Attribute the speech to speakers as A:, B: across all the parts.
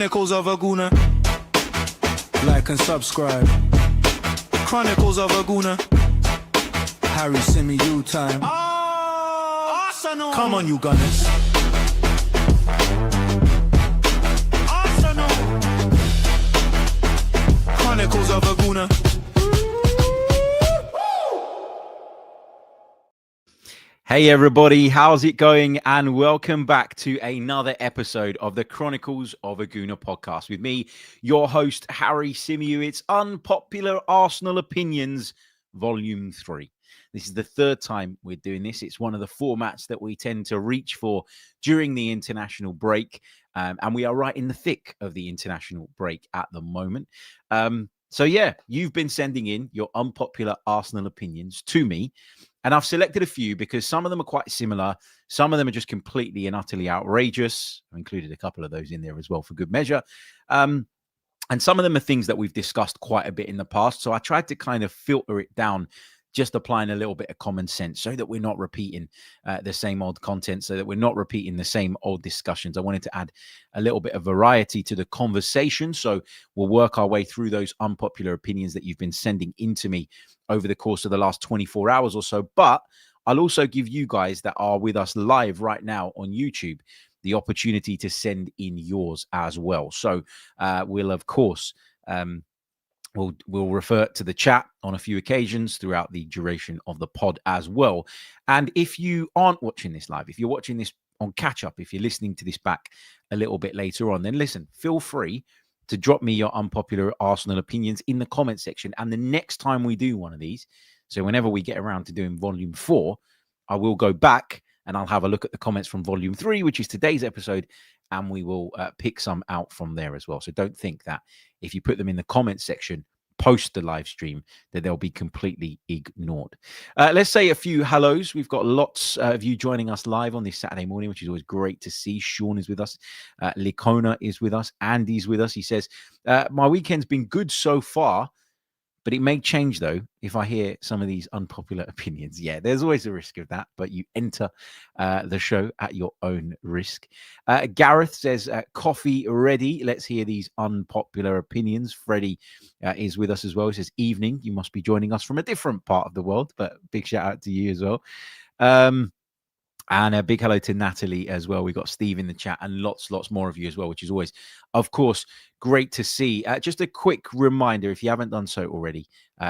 A: Chronicles of a Gooner. Like and subscribe. Chronicles of a Gooner. Harry Symeou time. Arsenal. Come on, you Gunners. Arsenal. Chronicles of a Gooner.
B: Hey everybody, how's it going? And welcome back to another episode of the Chronicles of a Gooner podcast with me, your host, Harry Symeou. It's Unpopular Arsenal Opinions, Volume 3. This is the third time we're doing this. It's one of the formats that we tend to reach for during the international break. And we are right in the thick of the international break at the moment. So yeah, you've been sending in your unpopular Arsenal opinions to me. And I've selected a few because some of them are quite similar. Some of them are just completely and utterly outrageous. I've included a couple of those in there as well for good measure. And some of them are things that we've discussed quite a bit in the past. So I tried to kind of filter it down, just applying a little bit of common sense so that we're not repeating the same old content, so that we're not repeating the same old discussions. I wanted to add a little bit of variety to the conversation. So we'll work our way through those unpopular opinions that you've been sending into me over the course of the last 24 hours or so. But I'll also give you guys that are with us live right now on YouTube the opportunity to send in yours as well. So we'll, of course, We'll refer to the chat on a few occasions throughout the duration of the pod as well. And if you aren't watching this live, if you're watching this on catch up, if you're listening to this back a little bit later on, then listen, feel free to drop me your unpopular Arsenal opinions in the comment section. And the next time we do one of these, so whenever we get around to doing volume 4, I will go back and I'll have a look at the comments from volume 3, which is today's episode, and we will pick some out from there as well. So don't think that if you put them in the comment section post the live stream that they'll be completely ignored. Let's say a few hellos. We've got lots of you joining us live on this Saturday morning, which is always great to see. Sean is with us. Likona is with us. Andy's with us. He says, my weekend's been good so far, but it may change, though, if I hear some of these unpopular opinions. Yeah, there's always a risk of that, but you enter the show at your own risk. Gareth says, coffee ready. Let's hear these unpopular opinions. Freddie is with us as well. He says, evening. You must be joining us from a different part of the world, but big shout out to you as well. And a big hello to Natalie as well. We've got Steve in the chat and lots more of you as well, which is always, of course, great to see. Just a quick reminder, if you haven't done so already,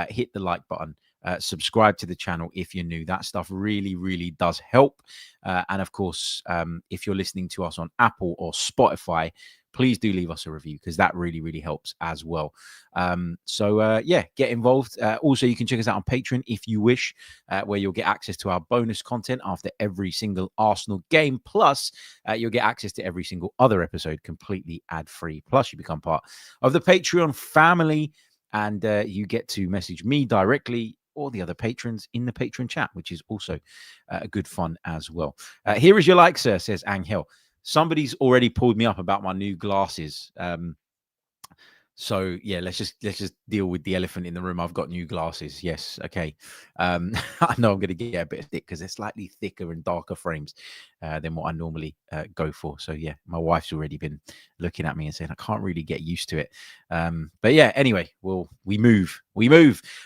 B: hit the like button, subscribe to the channel if you're new. That stuff really, really does help. And of course, if you're listening to us on Apple or Spotify, please do leave us a review because that really, really helps as well. Yeah, get involved. Also, you can check us out on Patreon if you wish, where you'll get access to our bonus content after every single Arsenal game. Plus, you'll get access to every single other episode completely ad-free. Plus, you become part of the Patreon family and you get to message me directly or the other patrons in the Patreon chat, which is also good fun as well. Here is your like, sir, says Angel. Somebody's already pulled me up about my new glasses. So yeah, let's just deal with the elephant in the room. I've got new glasses. Yes, okay. I know I'm going to get a bit thick because they're slightly thicker and darker frames than what I normally go for. So yeah, my wife's already been looking at me and saying I can't really get used to it. But yeah, anyway, we move.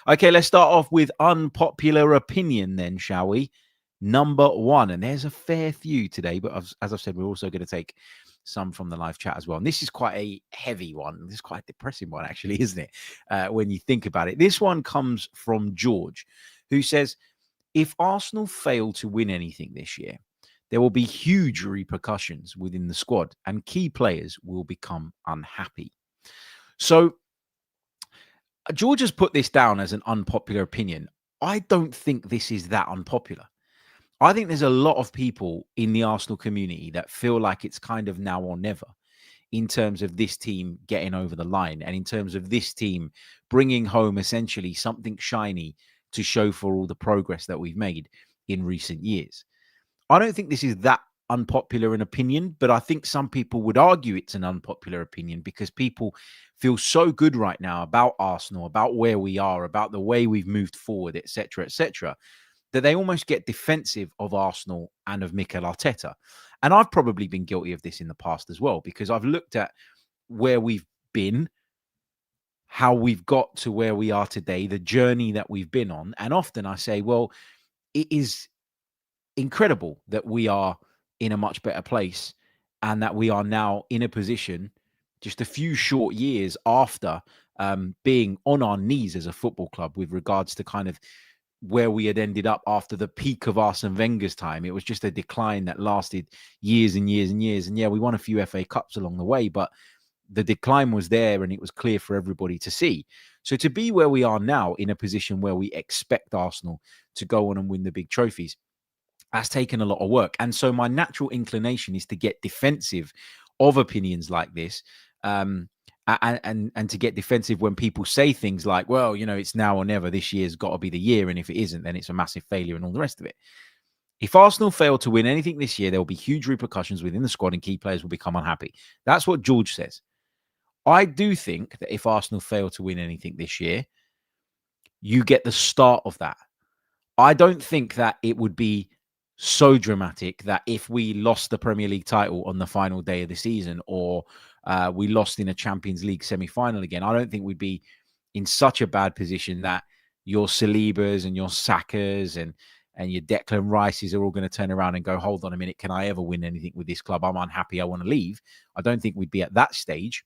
B: Okay, let's start off with unpopular opinion then, shall we? Number 1, and there's a fair few today, but as I've said, we're also going to take some from the live chat as well. And this is quite a heavy one. This is quite a depressing one, actually, isn't it? When you think about it. This one comes from George, who says, if Arsenal fail to win anything this year, there will be huge repercussions within the squad and key players will become unhappy. So George has put this down as an unpopular opinion. I don't think this is that unpopular. I think there's a lot of people in the Arsenal community that feel like it's kind of now or never in terms of this team getting over the line and in terms of this team bringing home essentially something shiny to show for all the progress that we've made in recent years. I don't think this is that unpopular an opinion, but I think some people would argue it's an unpopular opinion because people feel so good right now about Arsenal, about where we are, about the way we've moved forward, etc., that they almost get defensive of Arsenal and of Mikel Arteta. And I've probably been guilty of this in the past as well, because I've looked at where we've been, how we've got to where we are today, the journey that we've been on. And often I say, well, it is incredible that we are in a much better place and that we are now in a position just a few short years after being on our knees as a football club with regards to kind of where we had ended up after the peak of Arsene Wenger's time. It was just a decline that lasted years and years and years. And yeah, we won a few FA Cups along the way, but the decline was there and it was clear for everybody to see. So to be where we are now in a position where we expect Arsenal to go on and win the big trophies, that's taken a lot of work. And so my natural inclination is to get defensive of opinions like this, and to get defensive when people say things like, well, you know, it's now or never, this year's got to be the year, and if it isn't, then it's a massive failure and all the rest of it. If Arsenal fail to win anything this year, there will be huge repercussions within the squad and key players will become unhappy. That's what George says. I do think that if Arsenal fail to win anything this year, you get the start of that. I don't think that it would be so dramatic that if we lost the Premier League title on the final day of the season, or we lost in a Champions League semi-final again, I don't think we'd be in such a bad position that your Salibas and your Sakas and your Declan Rices are all going to turn around and go, hold on a minute, can I ever win anything with this club? I'm unhappy, I want to leave. I don't think we'd be at that stage.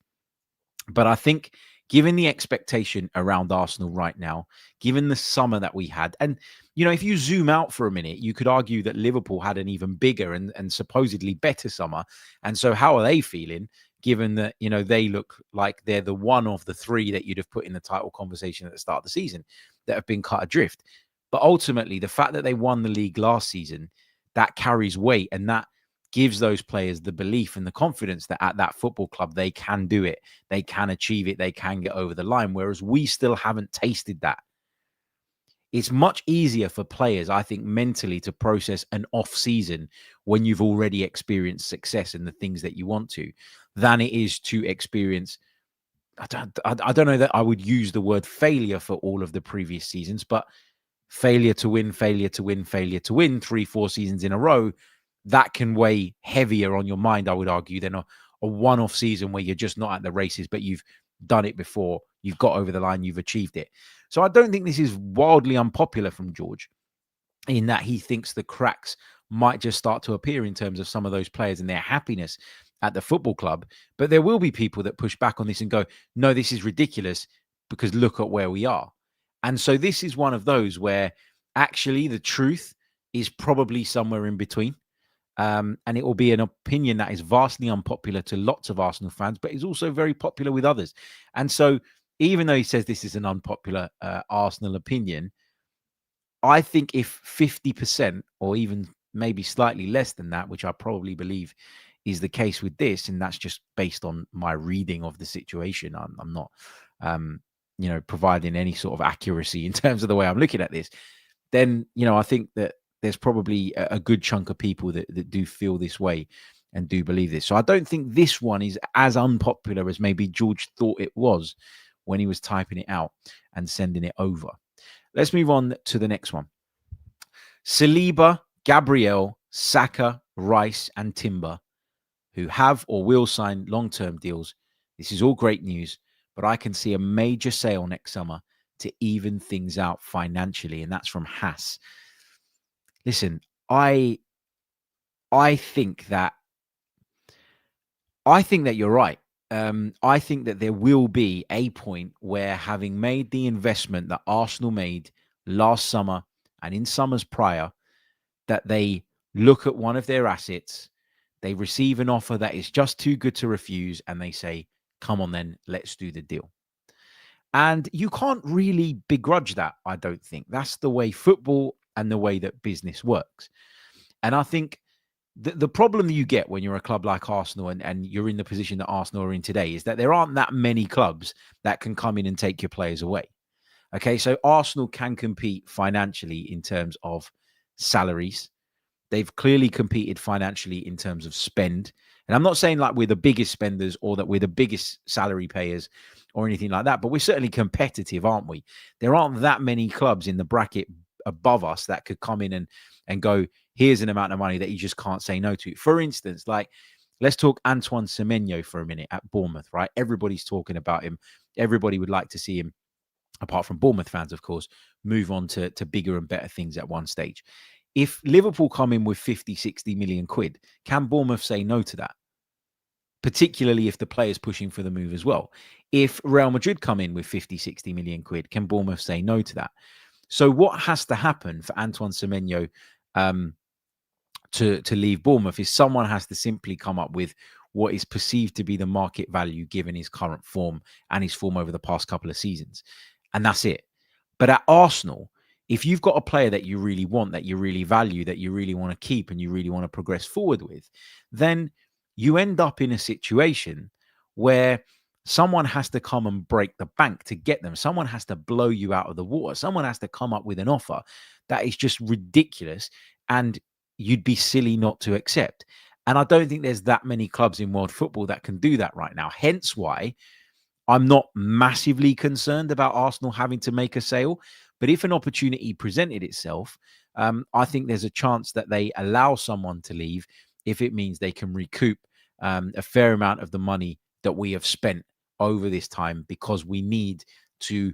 B: But I think given the expectation around Arsenal right now, given the summer that we had, and, you know, if you zoom out for a minute, you could argue that Liverpool had an even bigger and supposedly better summer. And so how are they feeling, given that, you know, they look like they're the one of the three that you'd have put in the title conversation at the start of the season that have been cut adrift? But ultimately, the fact that they won the league last season, that carries weight, and that gives those players the belief and the confidence that at that football club, they can do it, they can achieve it, they can get over the line, whereas we still haven't tasted that. It's much easier for players, I think, mentally to process an off season when you've already experienced success in the things that you want to, than it is to experience, I don't know that I would use the word failure for all of the previous seasons, but failure to win, failure to win, failure to win 3-4 seasons in a row. That can weigh heavier on your mind, I would argue, than a one-off season where you're just not at the races, but you've done it before, you've got over the line, you've achieved it. So I don't think this is wildly unpopular from George, in that he thinks the cracks might just start to appear in terms of some of those players and their happiness at the football club. But there will be people that push back on this and go, no, this is ridiculous because look at where we are. And so this is one of those where actually the truth is probably somewhere in between. And it will be an opinion that is vastly unpopular to lots of Arsenal fans, but is also very popular with others. And so even though he says this is an unpopular Arsenal opinion, I think if 50% or even maybe slightly less than that, which I probably believe is the case with this, and that's just based on my reading of the situation, I'm not, providing any sort of accuracy in terms of the way I'm looking at this, then, I think that there's probably a good chunk of people that do feel this way and do believe this. So I don't think this one is as unpopular as maybe George thought it was when he was typing it out and sending it over. Let's move on to the next one. Saliba, Gabriel, Saka, Rice, and Timber, who have or will sign long-term deals. This is all great news, but I can see a major sale next summer to even things out financially, and that's from Haas. Listen, I think that you're right. I think that there will be a point where, having made the investment that Arsenal made last summer and in summers prior, that they look at one of their assets, they receive an offer that is just too good to refuse, and they say, come on then, let's do the deal. And you can't really begrudge that, I don't think. That's the way football and the way that business works. And I think the problem that you get when you're a club like Arsenal and you're in the position that Arsenal are in today is that there aren't that many clubs that can come in and take your players away. Okay, so Arsenal can compete financially in terms of salaries. They've clearly competed financially in terms of spend. And I'm not saying like we're the biggest spenders or that we're the biggest salary payers or anything like that, but we're certainly competitive, aren't we? There aren't that many clubs in the bracket above us that could come in and go, here's an amount of money that you just can't say no to. For instance, like Let's talk Antoine Semenyo for a minute at Bournemouth, right? Everybody's talking about him. Everybody would like to see him, apart from Bournemouth fans, of course, move on to bigger and better things at one stage. If Liverpool come in with 50, 60 million quid, can Bournemouth say no to that? Particularly if the player's pushing for the move as well. If Real Madrid come in with 50, 60 million quid, can Bournemouth say no to that? So what has to happen for Antoine Semenyo to leave Bournemouth is someone has to simply come up with what is perceived to be the market value given his current form and his form over the past couple of seasons. And that's it. But at Arsenal, if you've got a player that you really want, that you really value, that you really want to keep and you really want to progress forward with, then you end up in a situation where someone has to come and break the bank to get them. Someone has to blow you out of the water. Someone has to come up with an offer that is just ridiculous and you'd be silly not to accept. And I don't think there's that many clubs in world football that can do that right now. Hence why I'm not massively concerned about Arsenal having to make a sale. But if an opportunity presented itself, I think there's a chance that they allow someone to leave if it means they can recoup a fair amount of the money that we have spent over this time, because we need to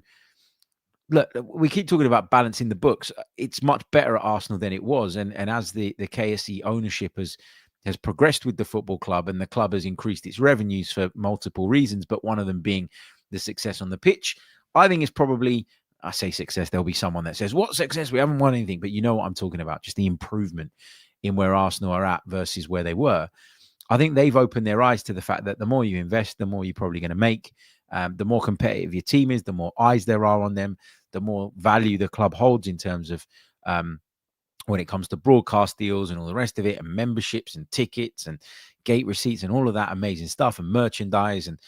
B: look. We keep talking about balancing the books. It's much better at Arsenal than it was. And as the KSE ownership has progressed with the football club, and the club has increased its revenues for multiple reasons, but one of them being the success on the pitch, I think it's probably, I say success, there'll be someone that says, what success? We haven't won anything. But you know what I'm talking about, just the improvement in where Arsenal are at versus where they were. I think they've opened their eyes to the fact that the more you invest, the more you're probably going to make. The more competitive your team is, the more eyes there are on them, the more value the club holds in terms of when it comes to broadcast deals and all the rest of it, and memberships and tickets and gate receipts and all of that amazing stuff, and merchandise and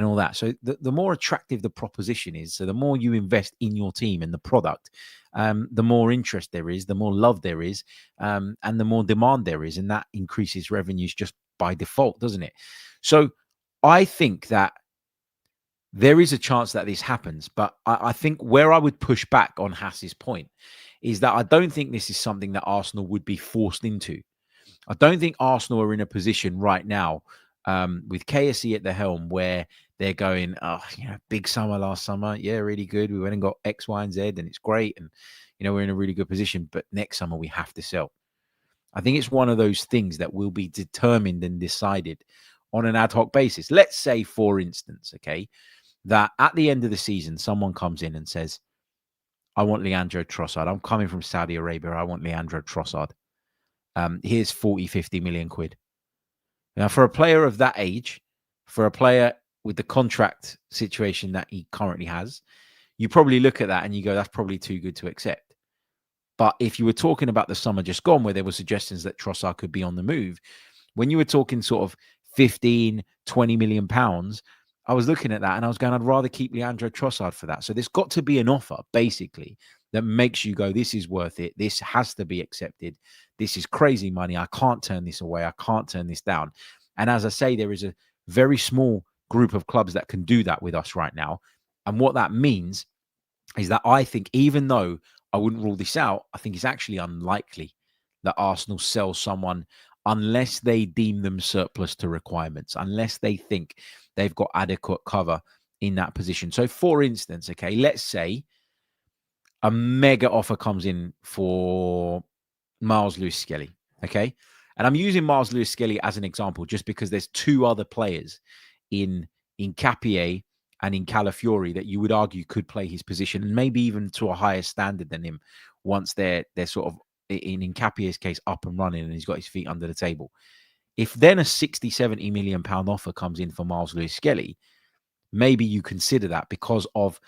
B: all that. So the more attractive the proposition is, so the more you invest in your team and the product, the more interest there is, the more love there is, and the more demand there is. And that increases revenues just by default, doesn't it? So I think that there is a chance that this happens. But I think where I would push back on Hass's point is that I don't think this is something that Arsenal would be forced into. I don't think Arsenal are in a position right now with KSE at the helm where they're going, oh, big summer last summer. Yeah, really good. We went and got X, Y, and Z, and it's great. And, we're in a really good position. But next summer we have to sell. I think it's one of those things that will be determined and decided on an ad hoc basis. Let's say, for instance, okay, that at the end of the season, someone comes in and says, I want Leandro Trossard. I'm coming from Saudi Arabia. I want Leandro Trossard. Here's 40, 50 million quid. Now, for a player of that age, for a player with the contract situation that he currently has, you probably look at that and you go, that's probably too good to accept. But if you were talking about the summer just gone, where there were suggestions that Trossard could be on the move, when you were talking sort of 15, 20 million pounds, I was looking at that and I was going, I'd rather keep Leandro Trossard for that. So there's got to be an offer, basically, that makes you go, this is worth it. This has to be accepted. This is crazy money. I can't turn this away. I can't turn this down. And as I say, there is a very small group of clubs that can do that with us right now. And what that means is that I think, even though I wouldn't rule this out, I think it's actually unlikely that Arsenal sell someone unless they deem them surplus to requirements, unless they think they've got adequate cover in that position. So, for instance, okay, let's say a mega offer comes in for Miles Lewis-Skelly, okay? And I'm using Miles Lewis-Skelly as an example just because there's two other players in Cappier and in Calafiori that you would argue could play his position, and maybe even to a higher standard than him once they're sort of, in Cappier's case, up and running and he's got his feet under the table. If then a 60, 70 million pound offer comes in for Miles Lewis-Skelly, maybe you consider that because of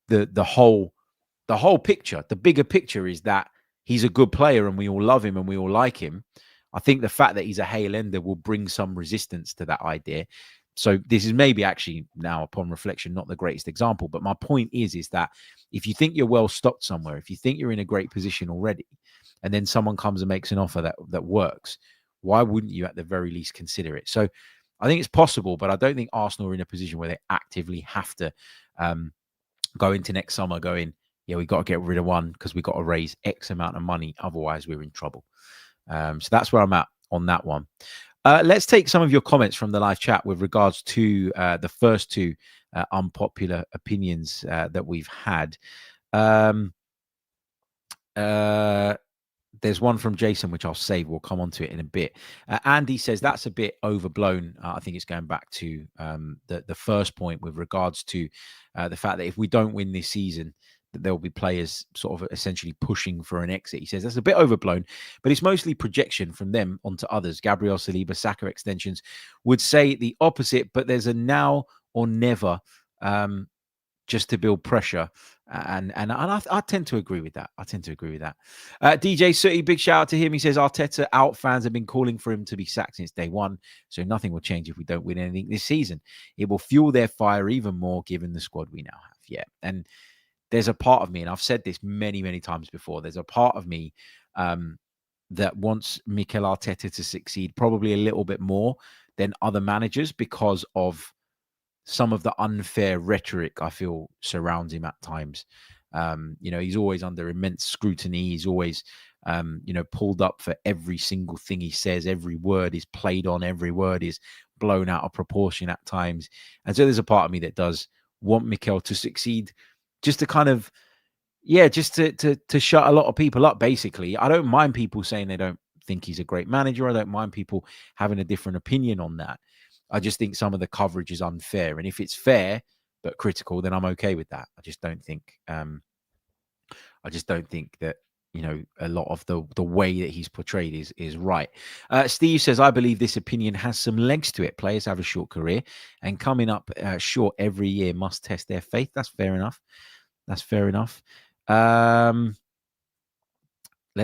B: the whole picture. The bigger picture is that he's a good player and we all love him and we all like him. I think the fact that he's a Hale Ender will bring some resistance to that idea. So this is maybe actually now, upon reflection, not the greatest example. But my point is that if you think you're well stocked somewhere, if you think you're in a great position already, and then someone comes and makes an offer that works, why wouldn't you at the very least consider it? So I think it's possible, but I don't think Arsenal are in a position where they actively have to go into next summer going, yeah, we've got to get rid of one because we've got to raise X amount of money. Otherwise, we're in trouble. So that's where I'm at on that one. Let's take some of your comments from the live chat with regards to the first two unpopular opinions that we've had. There's one from Jason, which I'll save. We'll come on to it in a bit. Andy says that's a bit overblown. I think it's going back to the first point with regards to the fact that if we don't win this season, that there will be players sort of essentially pushing for an exit. He says that's a bit overblown, but it's mostly projection from them onto others. Gabriel Saliba, Saka extensions would say the opposite, but there's a now or never just to build pressure. And I tend to agree with that. DJ Sooty, big shout out to him. He says Arteta out fans have been calling for him to be sacked since day one. So nothing will change if we don't win anything this season. It will fuel their fire even more given the squad we now have. Yeah. And there's a part of me, and I've said this many, many times before, there's a part of me that wants Mikel Arteta to succeed probably a little bit more than other managers because of some of the unfair rhetoric I feel surrounds him at times. He's always under immense scrutiny. He's always, pulled up for every single thing he says. Every word is played on. Every word is blown out of proportion at times. And so there's a part of me that does want Mikel to succeed, just to kind of, just to shut a lot of people up, basically. I don't mind people saying they don't think he's a great manager. I don't mind people having a different opinion on that. I just think some of the coverage is unfair. And if it's fair but critical, then I'm okay with that. I just don't think that, a lot of the way that he's portrayed is right. Steve says, I believe this opinion has some legs to it. Players have a short career and coming up short every year must test their faith. That's fair enough. Let's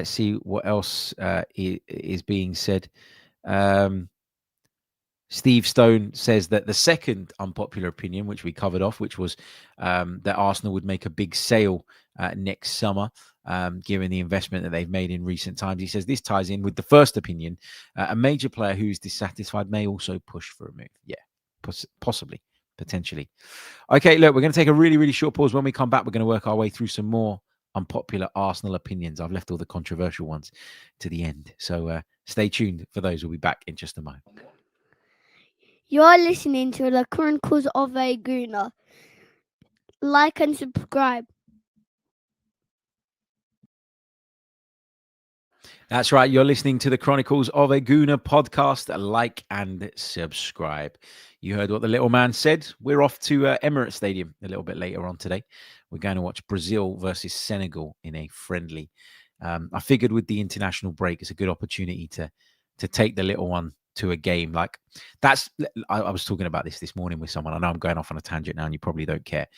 B: see what else is being said. Steve Stone says that the second unpopular opinion, which we covered off, which was that Arsenal would make a big sale next summer, given the investment that they've made in recent times. He says this ties in with the first opinion. A major player who's dissatisfied may also push for a move. Yeah, possibly, potentially. Okay, look, we're going to take a really, really short pause. When we come back, we're going to work our way through some more unpopular Arsenal opinions. I've left all the controversial ones to the end. So stay tuned for those. We'll be back in just a moment.
C: You're listening to the Chronicles of a Gooner. Like and subscribe.
B: That's right. You're listening to the Chronicles of a Gooner podcast. Like and subscribe. You heard what the little man said. We're off to Emirates Stadium a little bit later on today. We're going to watch Brazil versus Senegal in a friendly. I figured with the international break, it's a good opportunity to take the little one to a game. Like that's, I was talking about this morning with someone. I know I'm going off on a tangent now and you probably don't care.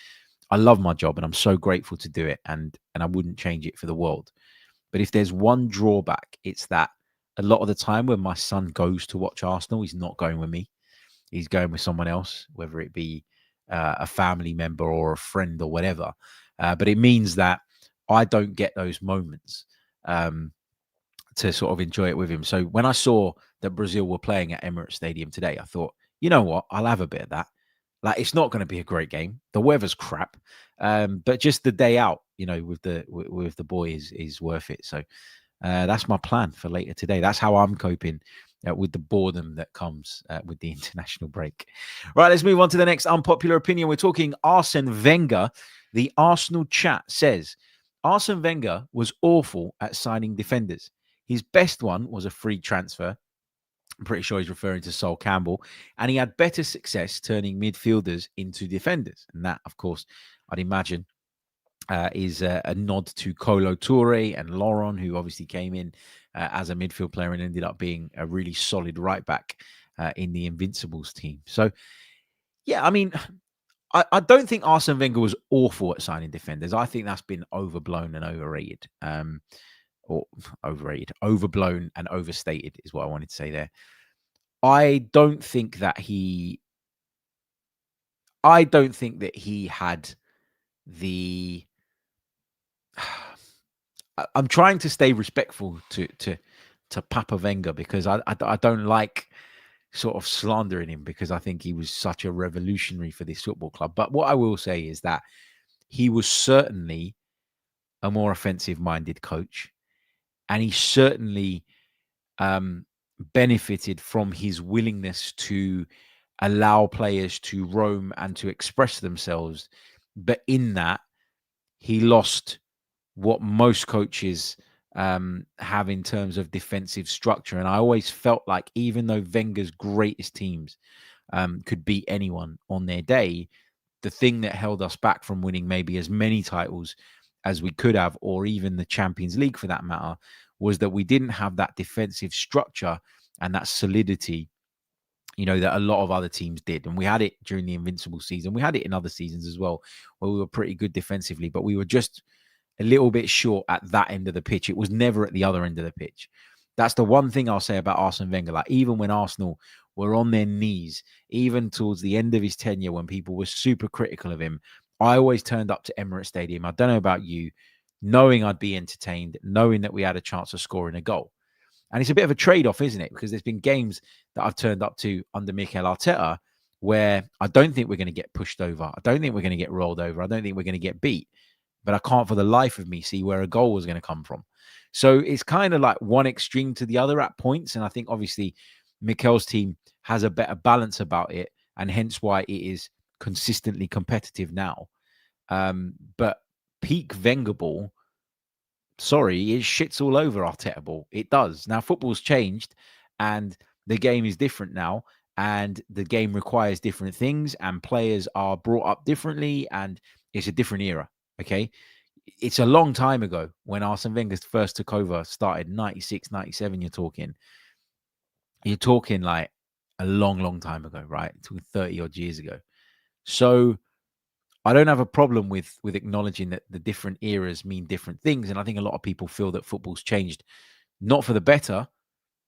B: I love my job and I'm so grateful to do it. And I wouldn't change it for the world. But if there's one drawback, it's that a lot of the time when my son goes to watch Arsenal, he's not going with me. He's going with someone else, whether it be a family member or a friend or whatever. But it means that I don't get those moments to sort of enjoy it with him. So when I saw that Brazil were playing at Emirates Stadium today, I thought, you know what? I'll have a bit of that. Like, it's not going to be a great game. The weather's crap. But just the day out, with the boy is worth it. So that's my plan for later today. That's how I'm coping with the boredom that comes with the international break. Right, let's move on to the next unpopular opinion. We're talking Arsene Wenger. The Arsenal chat says, Arsene Wenger was awful at signing defenders. His best one was a free transfer. I'm pretty sure he's referring to Sol Campbell. And he had better success turning midfielders into defenders. And that, of course, I'd imagine is a nod to Kolo Toure and Laurent, who obviously came in as a midfield player and ended up being a really solid right back in the Invincibles team. So, yeah, I mean, I don't think Arsene Wenger was awful at signing defenders. I think that's been overblown and overrated. Overblown and overstated is what I wanted to say there. I don't think that he had the. I'm trying to stay respectful to Papa Wenger because I don't like sort of slandering him because I think he was such a revolutionary for this football club. But what I will say is that he was certainly a more offensive-minded coach, and he certainly benefited from his willingness to allow players to roam and to express themselves. But in that, he lost what most coaches have in terms of defensive structure. And I always felt like even though Wenger's greatest teams could beat anyone on their day, the thing that held us back from winning maybe as many titles as we could have, or even the Champions League for that matter, was that we didn't have that defensive structure and that solidity, that a lot of other teams did. And we had it during the Invincible season. We had it in other seasons as well, where we were pretty good defensively, but we were just a little bit short at that end of the pitch. It was never at the other end of the pitch. That's the one thing I'll say about Arsene Wenger. Like, even when Arsenal were on their knees, even towards the end of his tenure, when people were super critical of him, I always turned up to Emirates Stadium. I don't know about you, knowing I'd be entertained, knowing that we had a chance of scoring a goal. And it's a bit of a trade-off, isn't it? Because there's been games that I've turned up to under Mikel Arteta where I don't think we're going to get pushed over. I don't think we're going to get rolled over. I don't think we're going to get beat. But I can't for the life of me see where a goal was going to come from. So it's kind of like one extreme to the other at points. And I think obviously Mikel's team has a better balance about it, and hence why it is consistently competitive now. But peak Wenger ball, sorry, it shits all over Arteta ball. It does. Now, football's changed and the game is different now, and the game requires different things, and players are brought up differently, and it's a different era. Okay. It's a long time ago when Arsene Wenger first took over, started 96, 97. You're talking like a long time ago, right? 30 odd years ago. So I don't have a problem with acknowledging that the different eras mean different things. And I think a lot of people feel that football's changed, not for the better,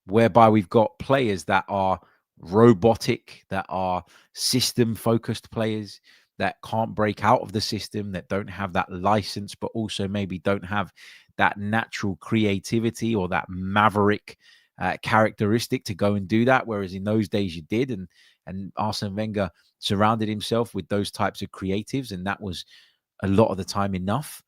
B: whereby we've got players that are robotic, that are system-focused players, that can't break out of the system, that don't have that license, but also maybe don't have that natural creativity or that maverick characteristic to go and do that. Whereas in those days you did, and Arsene Wenger surrounded himself with those types of creatives, and that was a lot of the time enough.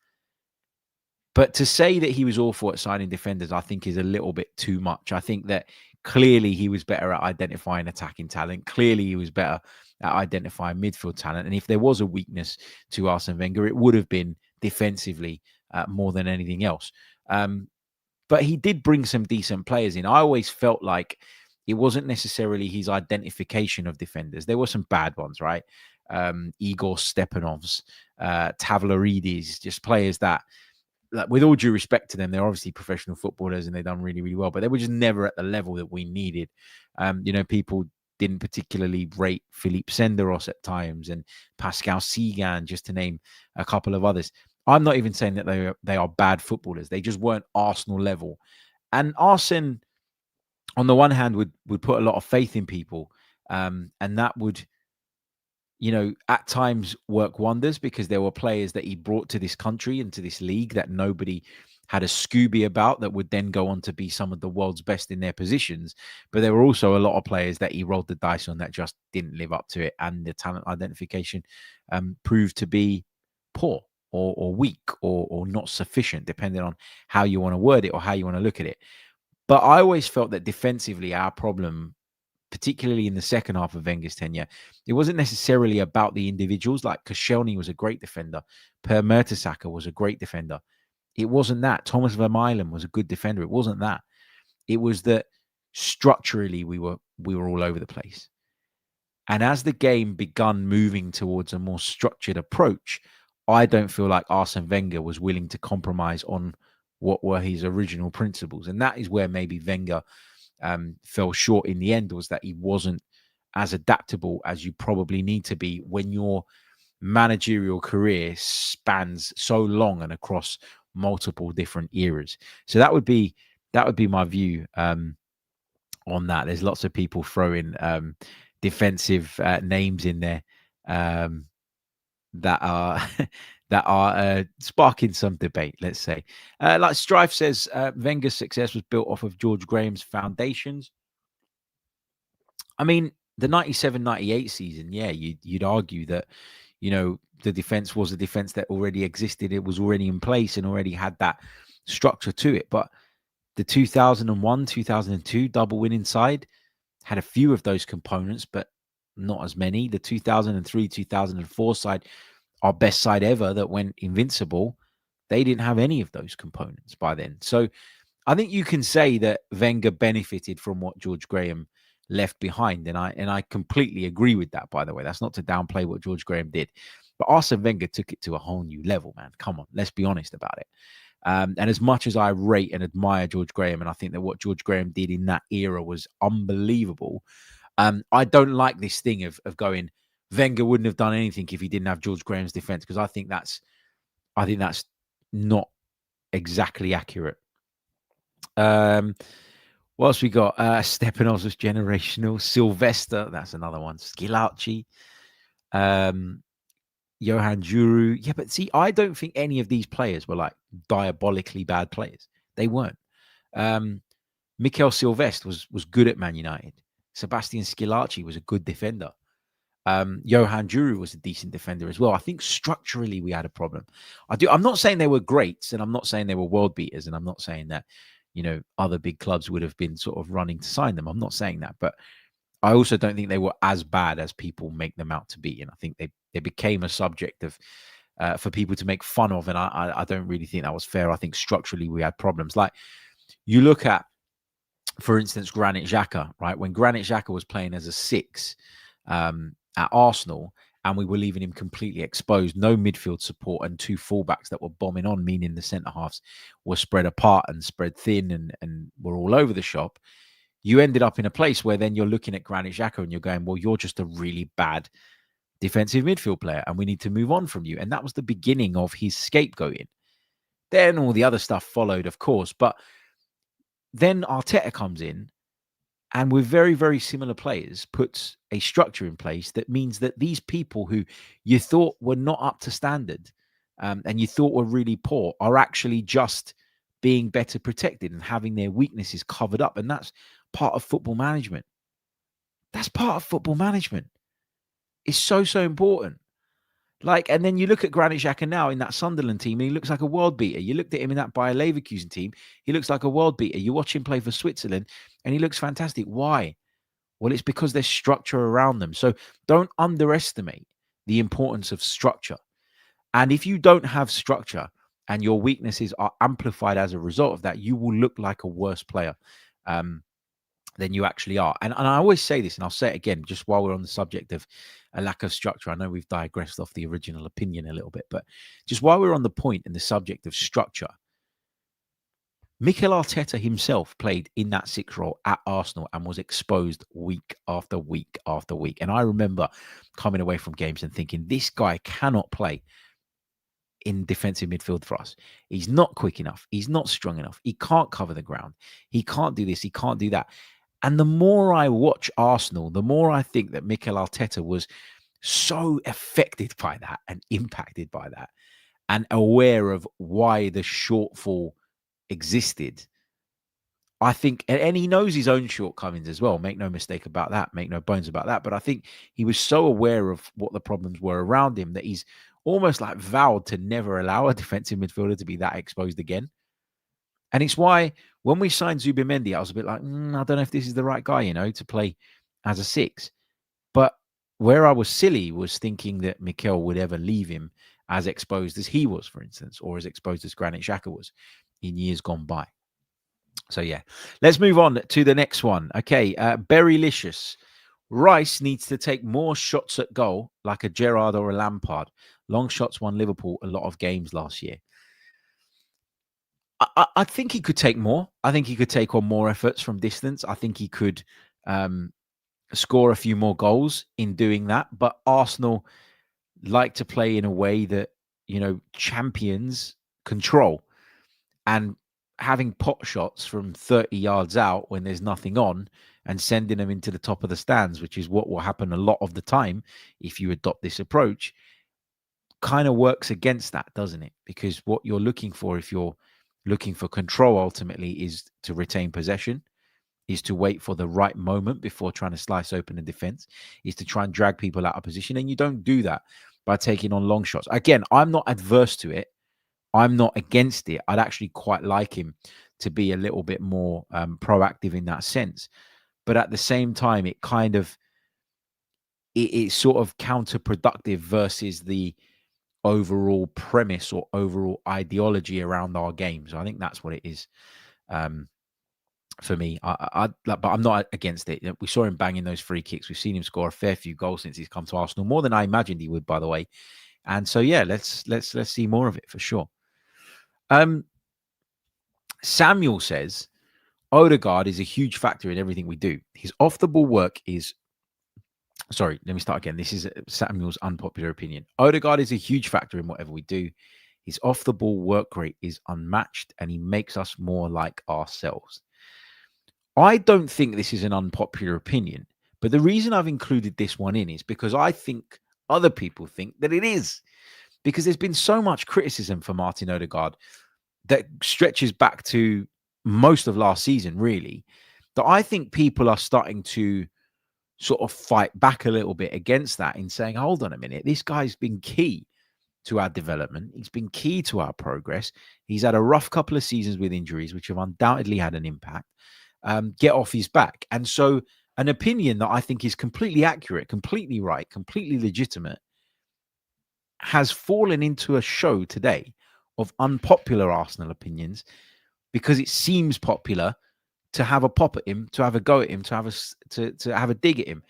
B: But to say that he was awful at signing defenders, I think is a little bit too much. I think that clearly he was better at identifying attacking talent. Clearly he was better at identifying midfield talent. And if there was a weakness to Arsene Wenger, it would have been defensively more than anything else. But he did bring some decent players in. I always felt like it wasn't necessarily his identification of defenders. There were some bad ones, right? Igor Stepanovs, Tavlaridis, just players that, like, with all due respect to them, they're obviously professional footballers and they've done really, really well, but they were just never at the level that we needed. People didn't particularly rate Philippe Senderos at times, and Pascal Sigan, just to name a couple of others. I'm not even saying that they are bad footballers. They just weren't Arsenal level. And Arsene, on the one hand, would put a lot of faith in people, and that would, at times work wonders, because there were players that he brought to this country and to this league that nobody had a Scooby about, that would then go on to be some of the world's best in their positions. But there were also a lot of players that he rolled the dice on that just didn't live up to it, and the talent identification proved to be poor or weak or not sufficient, depending on how you want to word it or how you want to look at it. But I always felt that defensively, our problem, particularly in the second half of Wenger's tenure, it wasn't necessarily about the individuals. Like Koscielny was a great defender. Per Mertesacker was a great defender. It wasn't that. Thomas Vermaelen was a good defender. It wasn't that. It was that structurally we were all over the place. And as the game begun moving towards a more structured approach, I don't feel like Arsene Wenger was willing to compromise on what were his original principles. And that is where maybe Wenger fell short in the end, was that he wasn't as adaptable as you probably need to be when your managerial career spans so long and across multiple different eras. So that would be my view on that. There's lots of people throwing defensive names in there that are sparking some debate, let's say. Like Strife says, Wenger's success was built off of George Graham's foundations. I mean, the 97-98 season, yeah, you'd argue that, the defense was a defense that already existed. It was already in place and already had that structure to it. But The 2001, 2002 double winning side had a few of those components, but not as many. The 2003, 2004 side, our best side ever that went invincible, they didn't have any of those components by then. So I think you can say that Wenger benefited from what George Graham left behind. And I completely agree with that, by the way. That's not to downplay what George Graham did. But Arsene Wenger took it to a whole new level, man. Come on, let's be honest about it. And as much as I rate and admire George Graham, and I think that what George Graham did in that era was unbelievable, I don't like this thing of going, Wenger wouldn't have done anything if he didn't have George Graham's defense, because I think that's not exactly accurate. What else we got? Stepanovs was generational. Sylvester, that's another one. Skilacci. Johan Juru. Yeah, but see, I don't think any of these players were like diabolically bad players. They weren't. Mikel Sylvester was good at Man United. Sebastian Skilacci was a good defender. Johan Juru was a decent defender as well. I think structurally we had a problem. I'm not saying they were greats, and I'm not saying they were world beaters, and I'm not saying that, other big clubs would have been sort of running to sign them. I'm not saying that, but I also don't think they were as bad as people make them out to be. And I think they became a subject of for people to make fun of. And I don't really think that was fair. I think structurally we had problems. Like you look at, for instance, Granit Xhaka, right? When Granit Xhaka was playing as a 6 at Arsenal, and we were leaving him completely exposed, no midfield support, and 2 fullbacks that were bombing on, meaning the centre halves were spread apart and spread thin and were all over the shop. You ended up in a place where then you're looking at Granit Xhaka and you're going, well, you're just a really bad defensive midfield player and we need to move on from you. And that was the beginning of his scapegoating. Then all the other stuff followed, of course. But then Arteta comes in and with very, very similar players puts a structure in place that means that these people who you thought were not up to standard and you thought were really poor are actually just being better protected and having their weaknesses covered up. And that's part of football management. That's part of football management. It's so, so important. Like, and then you look at Granit Xhaka now in that Sunderland team, and he looks like a world beater. You looked at him in that Bayer Leverkusen team, he looks like a world beater. You watch him play for Switzerland, and he looks fantastic. Why? Well, it's because there's structure around them. So don't underestimate the importance of structure. And if you don't have structure and your weaknesses are amplified as a result of that, you will look like a worse player than you actually are. And I always say this, and I'll say it again, just while we're on the subject of a lack of structure. I know we've digressed off the original opinion a little bit, but just while we're on the point in the subject of structure, Mikel Arteta himself played in that 6 role at Arsenal and was exposed week after week after week. And I remember coming away from games and thinking, this guy cannot play in defensive midfield for us. He's not quick enough. He's not strong enough. He can't cover the ground. He can't do this. He can't do that. And the more I watch Arsenal, the more I think that Mikel Arteta was so affected by that and impacted by that and aware of why the shortfall existed. I think, and he knows his own shortcomings as well. Make no mistake about that. Make no bones about that. But I think he was so aware of what the problems were around him that he's almost like vowed to never allow a defensive midfielder to be that exposed again. And it's why when we signed Zubimendi, I was a bit like, I don't know if this is the right guy, to play as a 6. But where I was silly was thinking that Mikel would ever leave him as exposed as he was, for instance, or as exposed as Granit Xhaka was in years gone by. So, yeah, let's move on to the next one. Okay, Berrylicious. Rice needs to take more shots at goal like a Gerrard or a Lampard. Long shots won Liverpool a lot of games last year. I think he could take more. I think he could take on more efforts from distance. I think he could score a few more goals in doing that. But Arsenal like to play in a way that, champions control. And having pot shots from 30 yards out when there's nothing on and sending them into the top of the stands, which is what will happen a lot of the time if you adopt this approach, kind of works against that, doesn't it? Because what you're looking for, if you're looking for control, ultimately is to retain possession, is to wait for the right moment before trying to slice open a defense, is to try and drag people out of position. And you don't do that by taking on long shots. Again, I'm not adverse to it. I'm not against it. I'd actually quite like him to be a little bit more proactive in that sense. But at the same time, it kind of it's sort of counterproductive versus the overall premise or overall ideology around our game. So I think that's what it is for me. But I'm not against it. We saw him banging those free kicks. We've seen him score a fair few goals since he's come to Arsenal, more than I imagined he would, by the way. And so yeah, let's see more of it for sure. Samuel says Odegaard is a huge factor in everything we do. His off the ball work is. Sorry, let me start again. This is Samuel's unpopular opinion. Odegaard is a huge factor in whatever we do. His off-the-ball work rate is unmatched, and he makes us more like ourselves. I don't think this is an unpopular opinion, but the reason I've included this one in is because I think other people think that it is. Because there's been so much criticism for Martin Odegaard that stretches back to most of last season, really, that I think people are starting to sort of fight back a little bit against that in saying, hold on a minute, this guy's been key to our development. He's been key to our progress. He's had a rough couple of seasons with injuries, which have undoubtedly had an impact. Get off his back. And so an opinion that I think is completely accurate, completely right, completely legitimate, has fallen into a show today of unpopular Arsenal opinions because it seems popular to have a pop at him, to have a go at him, to have a dig at him.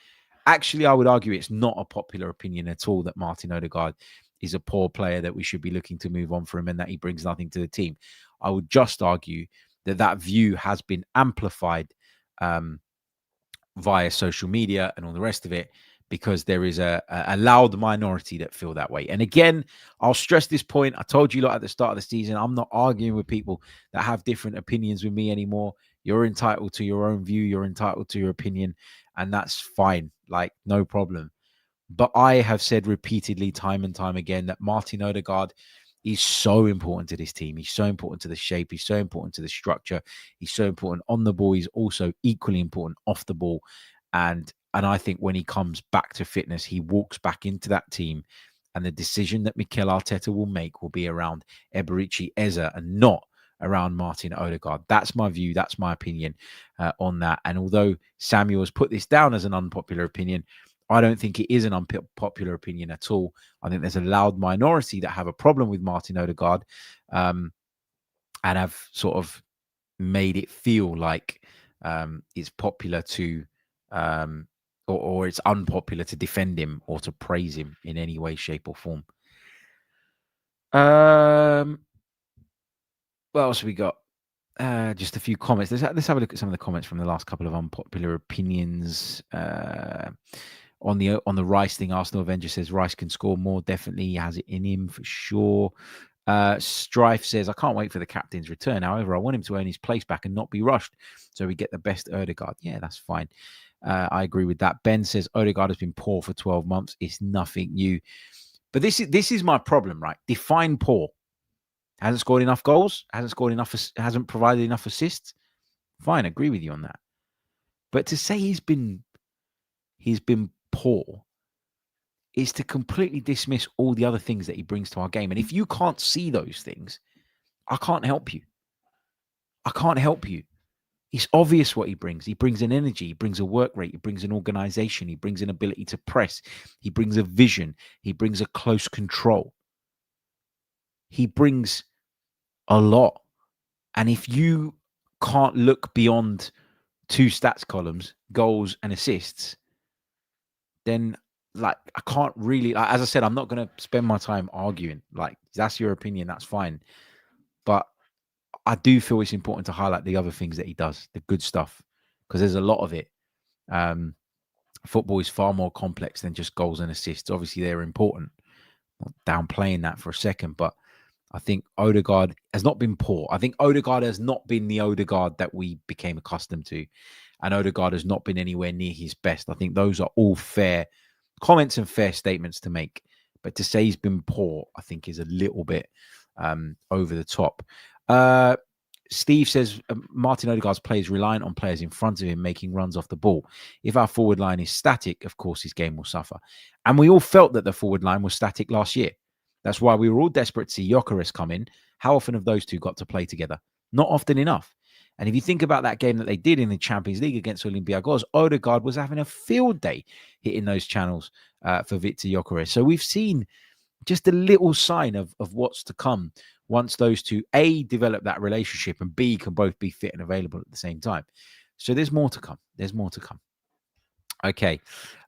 B: Actually, I would argue it's not a popular opinion at all that Martin Odegaard is a poor player, that we should be looking to move on from him and that he brings nothing to the team. I would just argue that view has been amplified via social media and all the rest of it, because there is a loud minority that feel that way. And again, I'll stress this point. I told you lot at the start of the season, I'm not arguing with people that have different opinions with me anymore. You're entitled to your own view. You're entitled to your opinion. And that's fine. Like, no problem. But I have said repeatedly, time and time again, that Martin Odegaard is so important to this team. He's so important to the shape. He's so important to the structure. He's so important on the ball. He's also equally important off the ball. And I think when he comes back to fitness, he walks back into that team. And the decision that Mikel Arteta will make will be around Eberechi Eze and not around Martin Odegaard. That's my view. That's my opinion on that. And although Samuel has put this down as an unpopular opinion, I don't think it is an unpopular opinion at all. I think there's a loud minority that have a problem with Martin Odegaard and have sort of made it feel like it's popular to or it's unpopular to defend him or to praise him in any way, shape or form. What else have we got? Just a few comments. Let's have a look at some of the comments from the last couple of unpopular opinions. On the Rice thing, Arsenal Avenger says Rice can score more. Definitely, he has it in him for sure. Strife says, I can't wait for the captain's return. However, I want him to earn his place back and not be rushed, so we get the best Odegaard. Yeah, that's fine. I agree with that. Ben says Odegaard has been poor for 12 months. It's nothing new. But this is my problem, right? Define poor. Hasn't scored enough goals. Hasn't provided enough assists. Fine, agree with you on that. But to say he's been poor is to completely dismiss all the other things that he brings to our game. And if you can't see those things, I can't help you. I can't help you. It's obvious what he brings. He brings an energy. He brings a work rate. He brings an organization. He brings an ability to press. He brings a vision. He brings a close control. He brings a lot. And if you can't look beyond two stats columns, goals and assists, then like I can't really, like, as I said, I'm not going to spend my time arguing. Like, that's your opinion. That's fine. But I do feel it's important to highlight the other things that he does, the good stuff, because there's a lot of it. Football is far more complex than just goals and assists. Obviously, they're important. I'm not downplaying that for a second, but I think Odegaard has not been poor. I think Odegaard has not been the Odegaard that we became accustomed to. And Odegaard has not been anywhere near his best. I think those are all fair comments and fair statements to make. But to say he's been poor, I think is a little bit over the top. Steve says Martin Odegaard's play is reliant on players in front of him making runs off the ball. If our forward line is static, of course his game will suffer. And we all felt that the forward line was static last year. That's why we were all desperate to see Gyökeres come in. How often have those two got to play together? Not often enough. And if you think about that game that they did in the Champions League against Olympiacos, Odegaard was having a field day hitting those channels for Victor Gyökeres. So we've seen just a little sign of what's to come once those two, A, develop that relationship, and B, can both be fit and available at the same time. So there's more to come. There's more to come. Okay.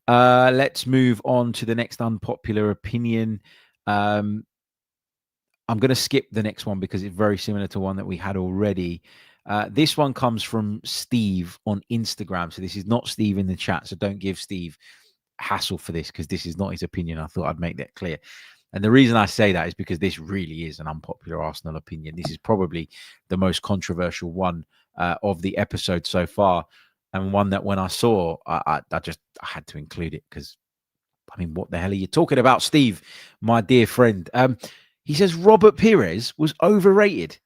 B: Let's move on to the next unpopular opinion. I'm going to skip the next one because it's very similar to one that we had already. This one comes from Steve on Instagram. So this is not Steve in the chat. So don't give Steve hassle for this because this is not his opinion. I thought I'd make that clear. And the reason I say that is because this really is an unpopular Arsenal opinion. This is probably the most controversial one of the episode so far. And one that when I saw, I had to include it because, I mean, what the hell are you talking about, Steve, my dear friend? He says Robert Pires was overrated.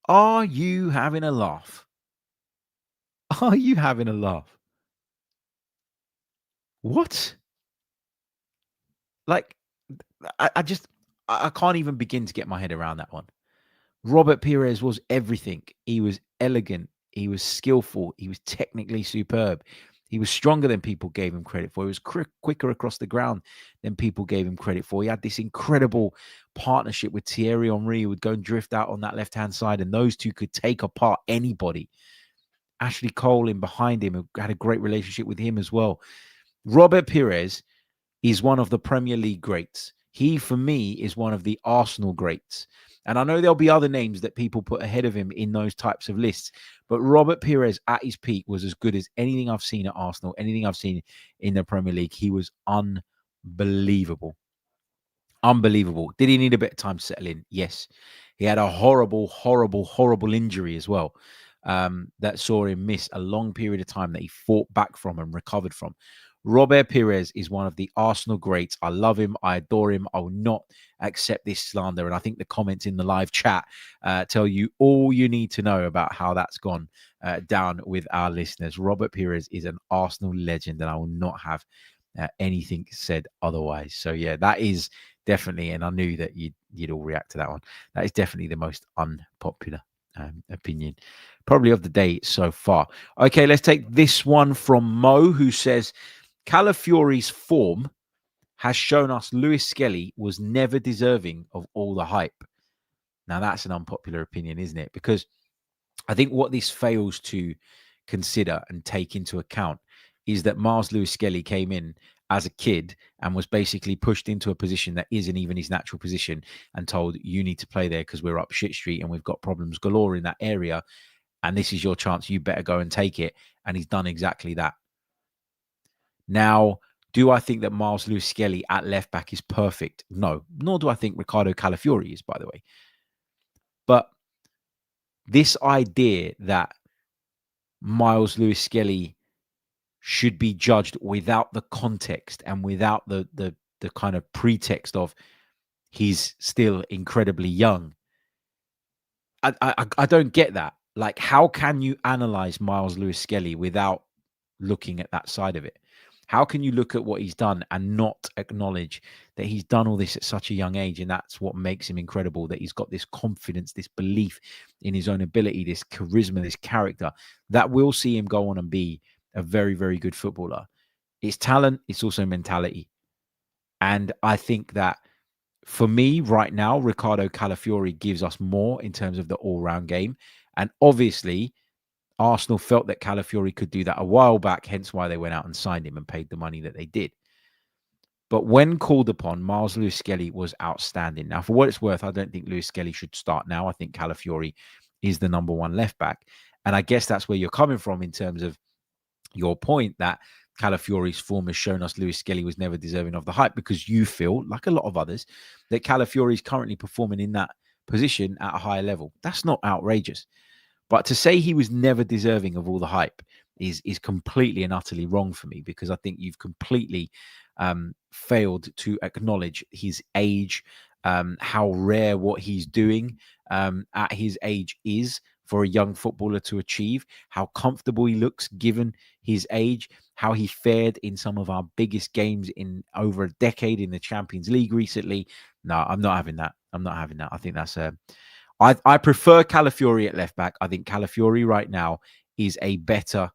B: Are you having a laugh? Are you having a laugh? What? Like, I can't even begin to get my head around that one. Robert Pires was everything. He was elegant. He was skillful. He was technically superb. He was stronger than people gave him credit for. He was quicker across the ground than people gave him credit for. He had this incredible partnership with Thierry Henry, who would go and drift out on that left-hand side, and those two could take apart anybody. Ashley Cole in behind him had a great relationship with him as well. Robert Pires is one of the Premier League greats. He, for me, is one of the Arsenal greats. And I know there'll be other names that people put ahead of him in those types of lists. But Robert Pires at his peak was as good as anything I've seen at Arsenal, anything I've seen in the Premier League. He was unbelievable. Unbelievable. Did he need a bit of time to settle in? Yes. He had a horrible injury as well that saw him miss a long period of time that he fought back from and recovered from. Robert Pires is one of the Arsenal greats. I love him. I adore him. I will not accept this slander. And I think the comments in the live chat tell you all you need to know about how that's gone down with our listeners. Robert Pires is an Arsenal legend, and I will not have anything said otherwise. So, yeah, that is definitely, and I knew that you'd all react to that one. That is definitely the most unpopular opinion probably of the day so far. Okay, let's take this one from Mo, who says, Calafiori's form has shown us Lewis Skelly was never deserving of all the hype. Now, that's an unpopular opinion, isn't it? Because I think what this fails to consider and take into account is that Miles Lewis Skelly came in as a kid and was basically pushed into a position that isn't even his natural position and told, you need to play there because we're up shit street and we've got problems galore in that area. And this is your chance. You better go and take it. And he's done exactly that. Now, do I think that Miles Lewis Skelly at left back is perfect? No, nor do I think Ricardo Calafiori is, by the way. But this idea that Miles Lewis Skelly should be judged without the context and without the kind of pretext of he's still incredibly young, I don't get that. Like, how can you analyze Miles Lewis Skelly without looking at that side of it? How can you look at what he's done and not acknowledge that he's done all this at such a young age? And that's what makes him incredible, that he's got this confidence, this belief in his own ability, this charisma, this character that will see him go on and be a very, very good footballer. It's talent. It's also mentality. And I think that for me right now, Ricardo Calafiori gives us more in terms of the all-round game. And obviously, Arsenal felt that Calafiori could do that a while back, hence why they went out and signed him and paid the money that they did. But when called upon, Miles Lewis Skelly was outstanding. Now, for what it's worth, I don't think Lewis Skelly should start now. I think Calafiori is the number one left back. And I guess that's where you're coming from in terms of your point that Calafiori's form has shown us Lewis Skelly was never deserving of the hype, because you feel, like a lot of others, that Calafiori is currently performing in that position at a higher level. That's not outrageous. But to say he was never deserving of all the hype is completely and utterly wrong for me, because I think you've completely failed to acknowledge his age, how rare what he's doing at his age is for a young footballer to achieve, how comfortable he looks given his age, how he fared in some of our biggest games in over a decade in the Champions League recently. No, I'm not having that. I'm not having that. I think that's I prefer Calafiori at left back. I think Calafiori right now is a better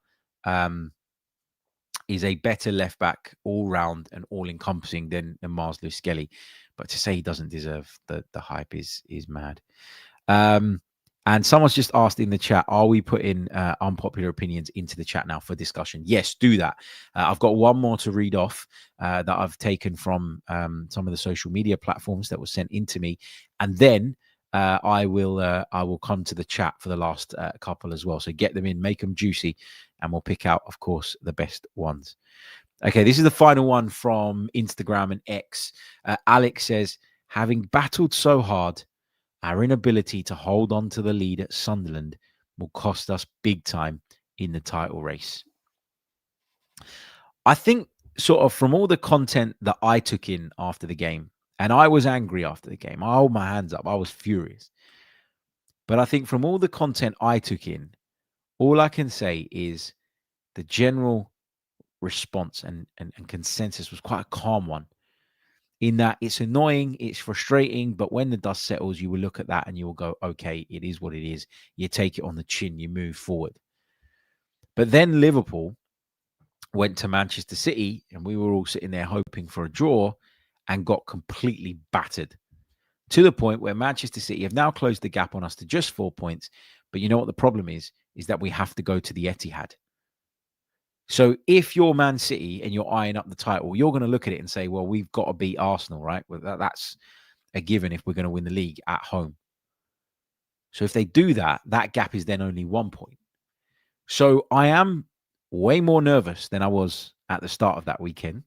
B: left back all round and all encompassing than Mars Lewis Skelly. But to say he doesn't deserve the hype is mad. And someone's just asked in the chat, are we putting unpopular opinions into the chat now for discussion? Yes, do that. I've got one more to read off that I've taken from some of the social media platforms that was sent into me. And then I will come to the chat for the last couple as well. So get them in, make them juicy, and we'll pick out, of course, the best ones. Okay, this is the final one from Instagram and X. Alex says, having battled so hard, our inability to hold on to the lead at Sunderland will cost us big time in the title race. I think sort of from all the content that I took in after the game, and I was angry after the game. I hold my hands up. I was furious. But I think from all the content I took in, all I can say is the general response and consensus was quite a calm one. In that it's annoying, it's frustrating, but when the dust settles, you will look at that and you will go, okay, it is what it is. You take it on the chin, you move forward. But then Liverpool went to Manchester City and we were all sitting there hoping for a draw and got completely battered to the point where Manchester City have now closed the gap on us to just 4 points. But you know what the problem is that we have to go to the Etihad. So if you're Man City and you're eyeing up the title, you're going to look at it and say, well, we've got to beat Arsenal, right? Well, that's a given if we're going to win the league at home. So if they do that, that gap is then only 1 point. So I am way more nervous than I was at the start of that weekend.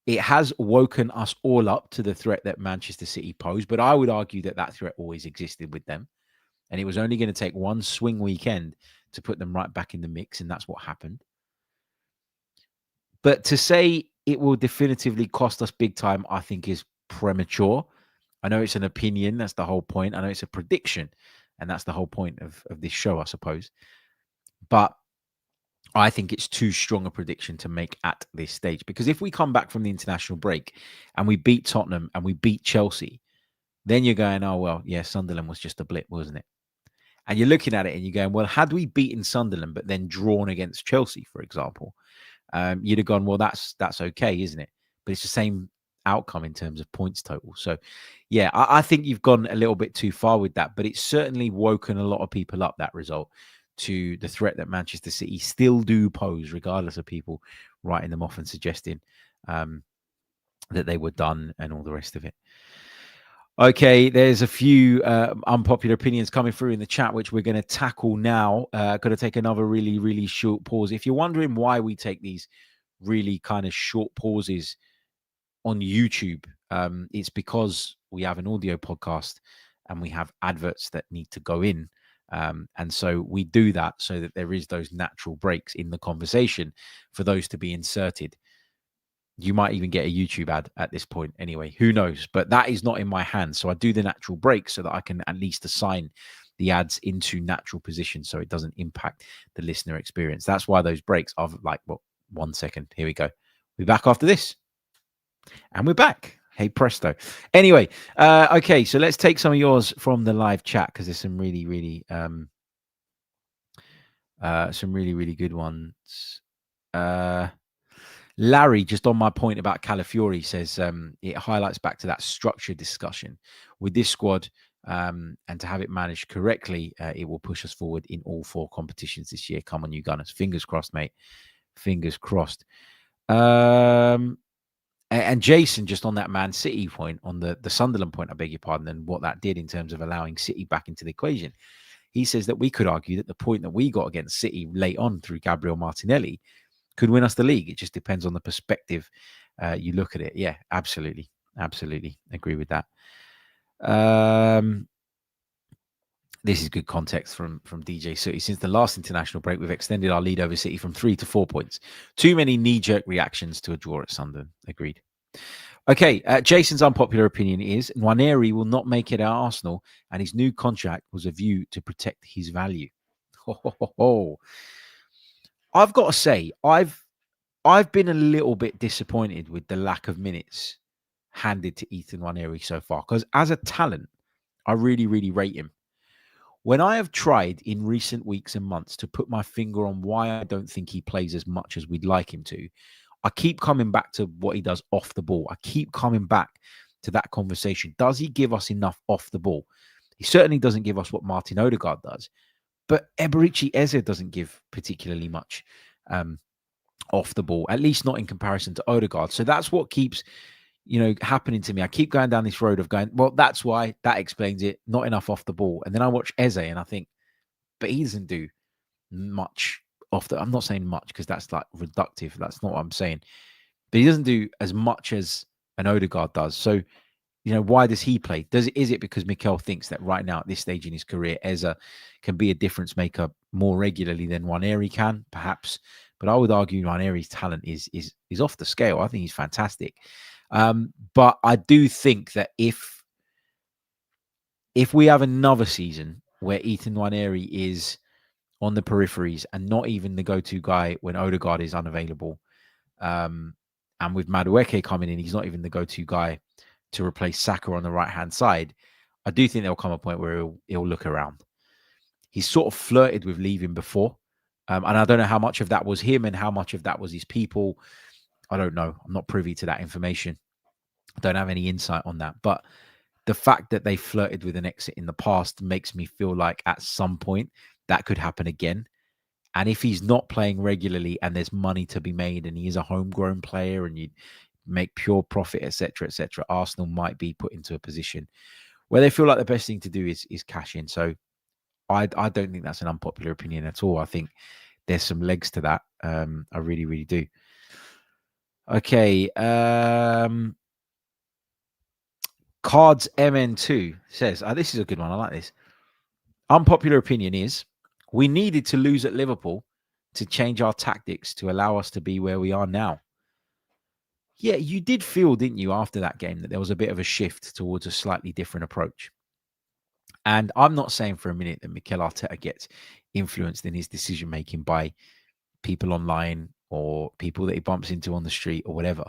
B: It has woken us all up to the threat that Manchester City posed, but I would argue that that threat always existed with them. And it was only going to take one swing weekend to put them right back in the mix, and that's what happened. But to say it will definitively cost us big time, I think is premature. I know it's an opinion. That's the whole point. I know it's a prediction. And that's the whole point of this show, I suppose. But I think it's too strong a prediction to make at this stage. Because if we come back from the international break and we beat Tottenham and we beat Chelsea, then you're going, oh, well, yeah, Sunderland was just a blip, wasn't it? And you're looking at it and you're going, well, had we beaten Sunderland but then drawn against Chelsea, for example, you'd have gone, well, that's okay, isn't it? But it's the same outcome in terms of points total. So, yeah, I think you've gone a little bit too far with that. But it's certainly woken a lot of people up, that result, to the threat that Manchester City still do pose, regardless of people writing them off and suggesting that they were done and all the rest of it. Okay, there's a few unpopular opinions coming through in the chat, which we're going to tackle now. Got to take another really, really short pause. If you're wondering why we take these really kind of short pauses on YouTube, it's because we have an audio podcast and we have adverts that need to go in. And so we do that so that there is those natural breaks in the conversation for those to be inserted. You might even get a YouTube ad at this point anyway. Who knows? But that is not in my hands. So I do the natural break so that I can at least assign the ads into natural positions so it doesn't impact the listener experience. That's why those breaks are like, well, 1 second. Here we go. We're back after this. And we're back. Hey, presto. Anyway, okay, so let's take some of yours from the live chat because there's some really, really good ones. Larry, just on my point about Calafiori, says it highlights back to that structured discussion. With this squad and to have it managed correctly, it will push us forward in all 4 competitions this year. Come on, you Gunners. Fingers crossed, mate. Fingers crossed. And Jason, just on that Man City point, on the Sunderland point, I beg your pardon, and what that did in terms of allowing City back into the equation. He says that we could argue that the point that we got against City late on through Gabriel Martinelli could win us the league. It just depends on the perspective you look at it. Yeah, absolutely. Absolutely. Agree with that. This is good context from DJ City. Since the last international break, we've extended our lead over City from 3 to 4 points. Too many knee-jerk reactions to a draw at Sunderland. Agreed. Okay, Jason's unpopular opinion is Nwaneri will not make it at Arsenal, and his new contract was a view to protect his value. I've got to say, I've been a little bit disappointed with the lack of minutes handed to Ethan Nwaneri so far, because as a talent, I really, really rate him. When I have tried in recent weeks and months to put my finger on why I don't think he plays as much as we'd like him to, I keep coming back to what he does off the ball. I keep coming back to that conversation. Does he give us enough off the ball? He certainly doesn't give us what Martin Odegaard does, but Eberechi Eze doesn't give particularly much off the ball, at least not in comparison to Odegaard. So that's what keeps, happening to me. I keep going down this road of going, well, that's why, that explains it, not enough off the ball. And then I watch Eze and I think, but he doesn't do much off the, I'm not saying much because that's like reductive. That's not what I'm saying. But he doesn't do as much as an Odegaard does. So, why does he play? Is it because Mikel thinks that right now at this stage in his career, Eze can be a difference maker more regularly than Nwaneri can, perhaps? But I would argue Nwaneri's talent is off the scale. I think he's fantastic. But I do think that if we have another season where Ethan Nwaneri is on the peripheries and not even the go-to guy when Odegaard is unavailable, and with Madueke coming in, he's not even the go-to guy to replace Saka on the right-hand side, I do think there'll come a point where he'll look around. He's sort of flirted with leaving before, and I don't know how much of that was him and how much of that was his people. I don't know. I'm not privy to that information. I don't have any insight on that. But the fact that they flirted with an exit in the past makes me feel like at some point that could happen again. And if he's not playing regularly and there's money to be made and he is a homegrown player and you make pure profit, etc., Arsenal might be put into a position where they feel like the best thing to do is cash in. So I don't think that's an unpopular opinion at all. I think there's some legs to that. I really, really do. Okay. Cards MN2 says, this is a good one. I like this. Unpopular opinion is we needed to lose at Liverpool to change our tactics to allow us to be where we are now. Yeah, you did feel, didn't you, after that game that there was a bit of a shift towards a slightly different approach. And I'm not saying for a minute that Mikel Arteta gets influenced in his decision-making by people online or people that he bumps into on the street or whatever.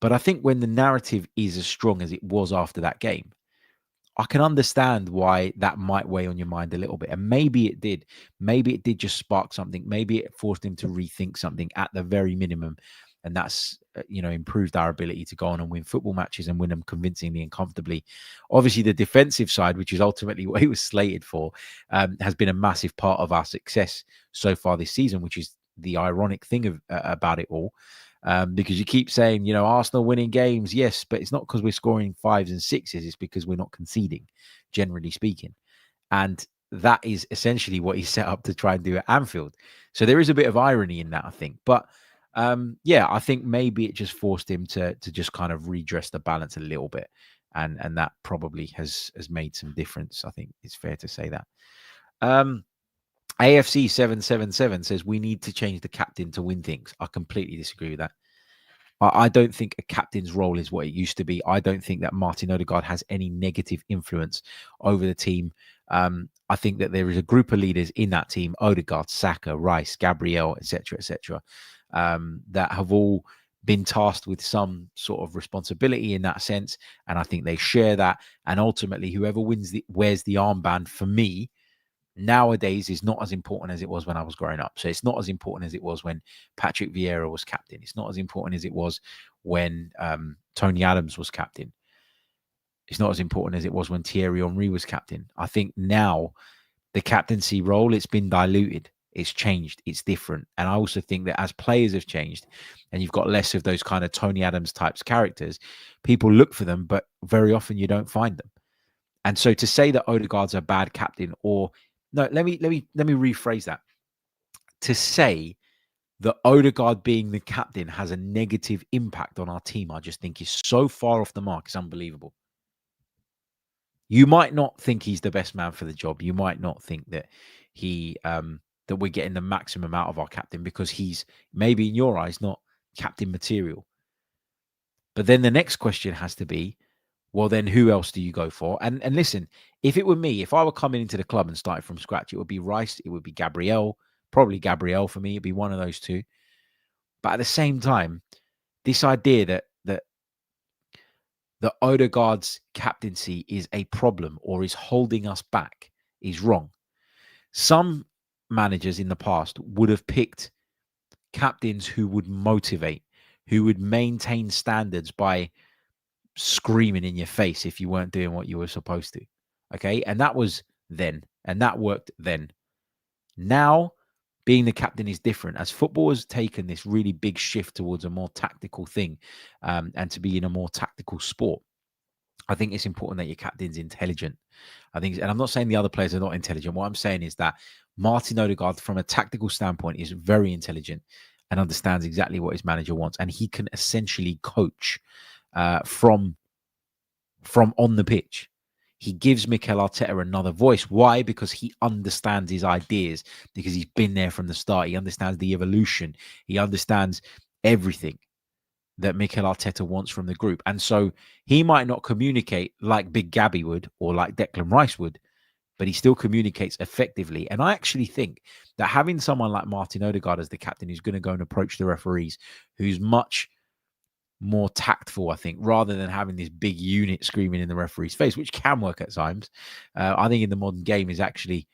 B: But I think when the narrative is as strong as it was after that game, I can understand why that might weigh on your mind a little bit. And maybe it did. Maybe it did just spark something. Maybe it forced him to rethink something at the very minimum. And that's, improved our ability to go on and win football matches and win them convincingly and comfortably. Obviously, the defensive side, which is ultimately what he was slated for, has been a massive part of our success so far this season, which is the ironic thing about it all. Because you keep saying, Arsenal winning games, yes, but it's not because we're scoring 5s and 6s. It's because we're not conceding, generally speaking. And that is essentially what he's set up to try and do at Anfield. So there is a bit of irony in that, I think. But I think maybe it just forced him to just kind of redress the balance a little bit. And that probably has made some difference. I think it's fair to say that. AFC 777 says we need to change the captain to win things. I completely disagree with that. I don't think a captain's role is what it used to be. I don't think that Martin Odegaard has any negative influence over the team. I think that there is a group of leaders in that team, Odegaard, Saka, Rice, Gabriel, etc., that have all been tasked with some sort of responsibility in that sense. And I think they share that. And ultimately, whoever wears the armband for me nowadays is not as important as it was when I was growing up. So it's not as important as it was when Patrick Vieira was captain. It's not as important as it was when Tony Adams was captain. It's not as important as it was when Thierry Henry was captain. I think now the captaincy role, it's been diluted. It's changed. It's different. And I also think that as players have changed and you've got less of those kind of Tony Adams types characters, people look for them, but very often you don't find them. And so to say that Odegaard's a bad captain, or no, let me rephrase that. To say that Odegaard being the captain has a negative impact on our team, I just think is so far off the mark. It's unbelievable. You might not think he's the best man for the job. You might not think that that we're getting the maximum out of our captain because he's maybe in your eyes not captain material. But then the next question has to be, well, then who else do you go for? And listen, if it were me, if I were coming into the club and starting from scratch, it would be Rice, it would be Gabriel, probably Gabriel for me. It'd be one of those two. But at the same time, this idea that that Odegaard's captaincy is a problem or is holding us back is wrong. Some managers in the past would have picked captains who would motivate, who would maintain standards by screaming in your face if you weren't doing what you were supposed to. Okay. And that was then, and that worked then. Now, being the captain is different, as football has taken this really big shift towards a more tactical thing, and to be in a more tactical sport. I think it's important that your captain's intelligent. I think, and I'm not saying the other players are not intelligent. What I'm saying is that Martin Odegaard, from a tactical standpoint, is very intelligent and understands exactly what his manager wants, and he can essentially coach from on the pitch. He gives Mikel Arteta another voice. Why? Because he understands his ideas, because he's been there from the start. He understands the evolution. He understands everything that Mikel Arteta wants from the group. And so he might not communicate like Big Gabby would or like Declan Rice would, but he still communicates effectively. And I actually think that having someone like Martin Odegaard as the captain, who's going to go and approach the referees, who's much more tactful, I think, rather than having this big unit screaming in the referee's face, which can work at times, I think in the modern game is actually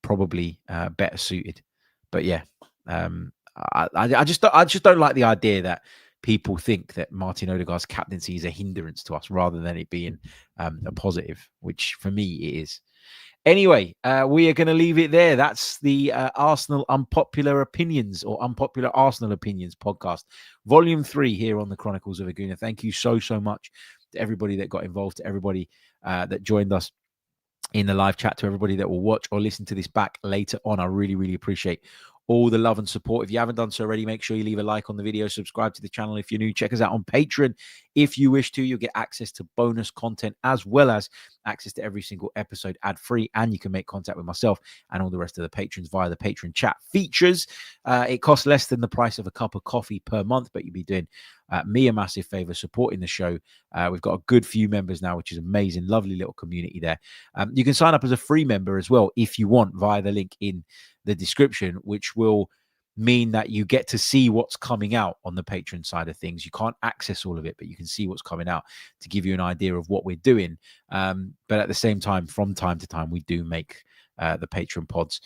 B: probably better suited. But yeah, I just don't like the idea that people think that Martin Odegaard's captaincy is a hindrance to us rather than it being a positive, which for me it is. Anyway, we are going to leave it there. That's the Arsenal Unpopular Opinions, or Unpopular Arsenal Opinions podcast, Volume 3 here on the Chronicles of a Gooner. Thank you so much to everybody that got involved, to everybody that joined us in the live chat, to everybody that will watch or listen to this back later on. I really appreciate all the love and support. If you haven't done so already, make sure you leave a like on the video, subscribe to the channel if you're new, check us out on Patreon if you wish to. You'll get access to bonus content as well as access to every single episode ad-free, and you can make contact with myself and all the rest of the patrons via the Patreon chat features. It costs less than the price of a cup of coffee per month, but you'll be doing me a massive favor supporting the show. We've got a good few members now, which is amazing. Lovely little community there. You can sign up as a free member as well if you want via the link in the description, which will mean that you get to see what's coming out on the Patreon side of things. You can't access all of it, but you can see what's coming out to give you an idea of what we're doing. But at the same time, from time to time, we do make the Patreon pods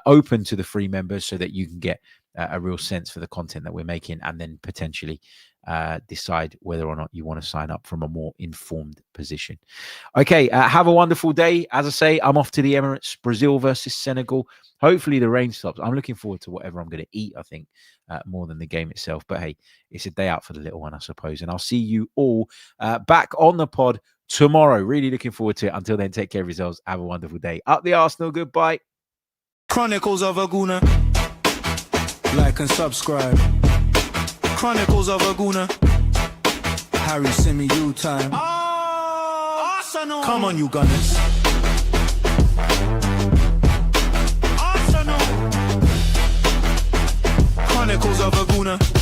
B: open to the free members so that you can get a real sense for the content that we're making, and then potentially decide whether or not you want to sign up from a more informed position. Okay, have a wonderful day. As I say, I'm off to the Emirates, Brazil versus Senegal. Hopefully the rain stops. I'm looking forward to whatever I'm going to eat, I think, more than the game itself. But hey, it's a day out for the little one, I suppose. And I'll see you all back on the pod tomorrow. Really looking forward to it. Until then, take care of yourselves. Have a wonderful day. Up the Arsenal. Goodbye.
A: Chronicles of a Gooner. Like and subscribe. Chronicles of a Gooner. Harry Symeou time. Arsenal. Come on, you Gunners. Arsenal. Chronicles of a Gooner.